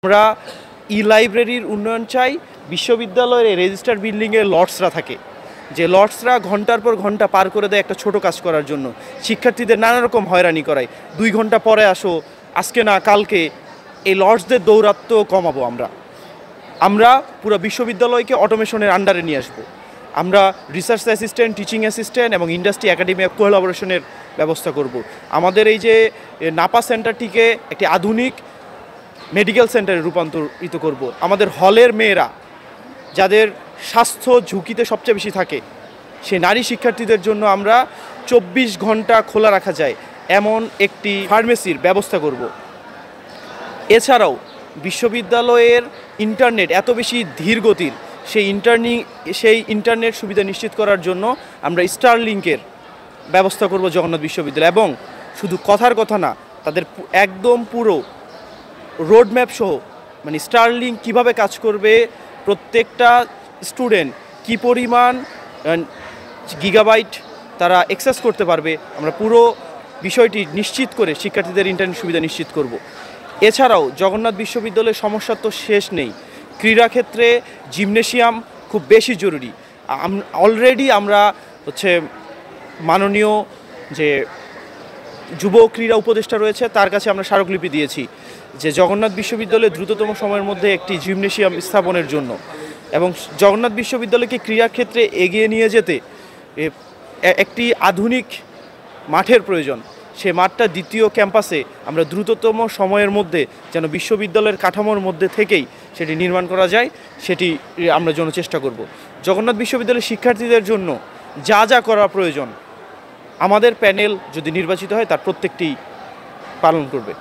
আমরা লাইব্রেরির উন্নয়ন চাই। বিশ্ববিদ্যালয়ের এই রেজিস্টার বিল্ডিংয়ে লর্ডসরা থাকে, যে লর্ডসরা ঘন্টার পর ঘন্টা পার করে দেয় একটা ছোট কাজ করার জন্য। শিক্ষার্থীদের নানা রকম হয়রানি করায়, 2 ঘন্টা পরে আসো, আজকে না কালকে। এই লর্ডসদের দৌরাত্ম্য কমাবো আমরা পুরো বিশ্ববিদ্যালয়কে অটোমেশনের আন্ডারে নিয়ে আসবো। আমরা রিসার্চ অ্যাসিস্ট্যান্ট, টিচিং অ্যাসিস্ট্যান্ট এবং ইন্ডাস্ট্রি একাডেমিক কোলাবোরেশনের ব্যবস্থা করব। আমাদের এই যে নাপা সেন্টারটিকে একটি আধুনিক মেডিকেল সেন্টারে রূপান্তরিত করব। আমাদের হলের মেয়েরা যাদের স্বাস্থ্য ঝুঁকিতে সবচেয়ে বেশি থাকে, সেই নারী শিক্ষার্থীদের জন্য আমরা 24 ঘন্টা খোলা রাখা যায় এমন একটি ফার্মেসির ব্যবস্থা করব। এছাড়াও বিশ্ববিদ্যালয়ের ইন্টারনেট এত বেশি ধীর গতির, সেই ইন্টারনেট সুবিধা নিশ্চিত করার জন্য আমরা স্টারলিংকের ব্যবস্থা করব জগন্নাথ বিশ্ববিদ্যালয়। এবং শুধু কথার কথা না, তাদের একদম পুরো রোডম্যাপ সহ, মানে স্টারলিংক কীভাবে কাজ করবে, প্রত্যেকটা স্টুডেন্ট কী পরিমাণ গিগাবাইট তারা অ্যাক্সেস করতে পারবে, আমরা পুরো বিষয়টি নিশ্চিত করে শিক্ষার্থীদের ইন্টারনেট সুবিধা নিশ্চিত করব। এছাড়াও জগন্নাথ বিশ্ববিদ্যালয়ের সমস্যা তো শেষ নেই। ক্রীড়াক্ষেত্রে জিমনেশিয়াম খুব বেশি জরুরি। অলরেডি আমরা মাননীয় যে যুব ক্রীড়া উপদেষ্টা রয়েছে তার কাছে আমরা স্মারকলিপি দিয়েছি যে জগন্নাথ বিশ্ববিদ্যালয়ে দ্রুততম সময়ের মধ্যে একটি জিমনেশিয়াম স্থাপনের জন্য। এবং জগন্নাথ বিশ্ববিদ্যালয়কে ক্রীড়াক্ষেত্রে এগিয়ে নিয়ে যেতে একটি আধুনিক মাঠের প্রয়োজন। সে মাঠটা দ্বিতীয় ক্যাম্পাসে আমরা দ্রুততম সময়ের মধ্যে যেন বিশ্ববিদ্যালয়ের কাঠামোর মধ্যে থেকেই সেটি নির্মাণ করা যায়, সেটি আমরা জন্য চেষ্টা করব। জগন্নাথ বিশ্ববিদ্যালয়ের শিক্ষার্থীদের জন্য যা যা করা প্রয়োজন আমাদের প্যানেল যদি নির্বাচিত হয় তার প্রত্যেকটি পালন করবে।